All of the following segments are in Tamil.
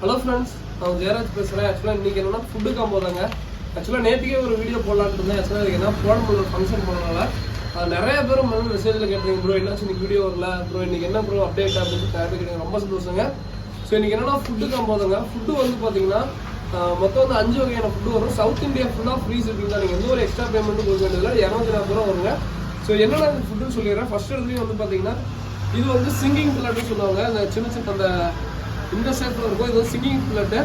ஹலோ ஃப்ரெண்ட்ஸ், நான் ஜெயராஜ் பேசுகிறேன். ஆக்சுவலாக இன்றைக்கி என்னென்னா ஃபுட்டு காம்போ தாங்க. ஆக்சுவலாக நேற்றுக்கே ஒரு வீடியோ போடலான்னு இருந்தேன். ஆக்சுவலாக இதுக்கு என்ன போட முடியல, ஃபங்க்ஷன் போனனால நிறைய பேரும் வந்து மெசேஜில் கேட்டீங்க, ப்ரோ என்னாச்சு இன்றைக்கி வீடியோ வரல, ப்ரோ இன்றைக்கி என்ன ப்ரோ அப்டேட் அப்படின்னு கேட்டீங்க. ரொம்ப சந்தோஷங்க. ஸோ இன்றைக்கி என்னென்னா ஃபுட்டு காம்போ தாங்க. ஃபுட்டு வந்து பார்த்தீங்கன்னா மொத்தம் வந்து 5 வகையான ஃபுட்டு வரும். சவுத் இந்தியா ஃபுல்லாக ஃப்ரீ ஷிப்பிங் தான். நீங்கள் எந்த ஒரு எக்ஸ்ட்ரா பேமெண்ட்டும் கொடுக்க வேண்டியதில்லை. 240 ரூபா வருங்க. ஸோ என்னென்ன ஃபுட்டுன்னு சொல்லிடுறேன். ஃபர்ஸ்ட் இடத்துலையும் வந்து பார்த்தீங்கன்னா இது வந்து சிங்கிங் பிளட்னு சொல்லுவாங்க. அந்த சின்ன சின்ன அந்த இந்த ஷேப்பில் இருக்கும். இது வந்து சிங்கிங் பிளட்டு.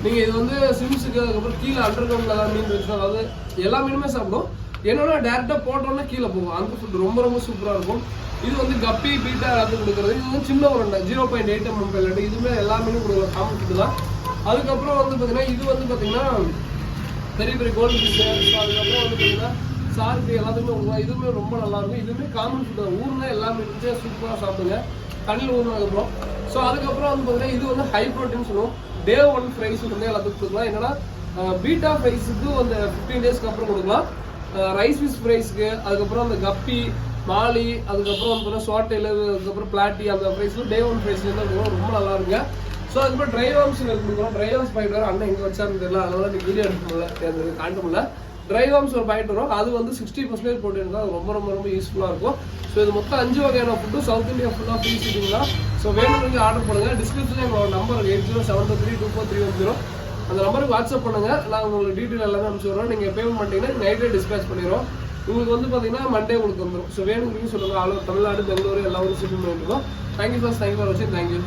நீங்கள் இது வந்து சிம்ஸுக்கு அதுக்கப்புறம் கீழே அண்டர் கிரவுண்டில் ஏதாவது மீன் இருந்துச்சுன்னா, அதாவது எல்லா மீனுமே சாப்பிடும். என்னன்னா டேரெக்டாக போட்டோன்னா கீழே போகும். அந்த ஃபுட் ரொம்ப ரொம்ப சூப்பராக இருக்கும். இது வந்து கப்பி பீட்டா எல்லாத்தையும் கொடுக்குறது. இது வந்து சின்ன ஒரு 0.8 mm பிளட். இதுவுமே எல்லா மீனும் கொடுக்கலாம், காமன் ஃபுட்டு தான். அதுக்கப்புறம் வந்து பார்த்தீங்கன்னா இது வந்து பார்த்தீங்கன்னா பெரிய பெரிய கோல்டு ஃபிஷ்ஷு. அதுக்கப்புறம் வந்து பார்த்தீங்கன்னா சார்பி எல்லாத்துக்குமே கொடுக்கலாம். இதுவுமே ரொம்ப நல்லாயிருக்கும். இதுவுமே காமன் ஃபுட்டு தான். ஊர்னா எல்லாமே சூப்பராக சாப்பிடுங்க தண்ணியில் ஊறினதுக்கப்புறம். ஸோ அதுக்கப்புறம் வந்து பார்த்தீங்கன்னா இது வந்து ஹை ப்ரோட்டீன் சொல்லுவோம். டே 1 ஃப்ரைஸ் வந்து எல்லாத்துக்கும் கொடுக்கலாம். என்னன்னா பீட்டா ஃப்ரைஸுக்கு வந்து 15 டேஸ்க்கு அப்புறம் கொடுக்கலாம். ரைஸ் ஃபிஷ் ஃப்ரைஸ்க்கு, அதுக்கப்புறம் அந்த கப்பி மாலி, அதுக்கப்புறம் வந்து பார்த்தீங்கன்னா ஷார்டெயில், அதுக்கப்புறம் பிளாட்டி, அந்த ஃப்ரைஸும் டே 1 ஃப்ரைஸ்லேருந்து கொடுக்கலாம். ரொம்ப நல்லா இருக்குங்க. ஸோ அதுக்கப்புறம் ட்ரை வார்ம்ஸ் கொடுக்குறோம். ட்ரை வார்ம்ஸ் பாக்கெட் வரும். அண்ணன் எங்கே வச்சாருன்னு தெரியல, அதனால நீங்கள் வீடியோ எடுக்க முடியல, காட்ட முடியல. ட்ரை வார்ம்ஸ் ஒரு பாக்கெட் வரும். அது வந்து 60% ப்ரோட்டீன் தான். அது ரொம்ப ரொம்ப ரொம்ப யூஸ்ஃபுல்லாக இருக்கும். ஸோ இது மொத்தம் 5 வகையான ஃபுட்டு சவுத் இந்தியா ஃபுல்லாக ஃப்ரீ ஷிப்பிங் தான். ஸோ வேணும்னு ஆர்டர் பண்ணுங்கள். டிஸ்கிரிப்ஷனில் எங்களோட நம்பர் 8072324310. அந்த நம்பருக்கு வாட்ஸ்அப் பண்ணுங்கள். நான் உங்களுக்கு டீட்டெயில் எல்லாமே அனுப்பிச்சி விட்றோம். நீங்கள் பேமெண்ட் பண்ணிட்டீங்கன்னா நைட்டே டிஸ்பேச் பண்ணிடுவோம். உங்களுக்கு வந்து பார்த்தீங்கன்னா மண்டே உங்களுக்கு வந்துடும். ஸோ வேணுங்கிறீங்க சொல்லுங்கள். ஆல் ஓவர் தமிழ்நாடு, பெங்களூரு எல்லா ஊரும் ஷிப்பிங் பண்ணிட்டுருக்கோம். தேங்க்யூ ஃபார் வாட்சிங். தேங்க்யூ.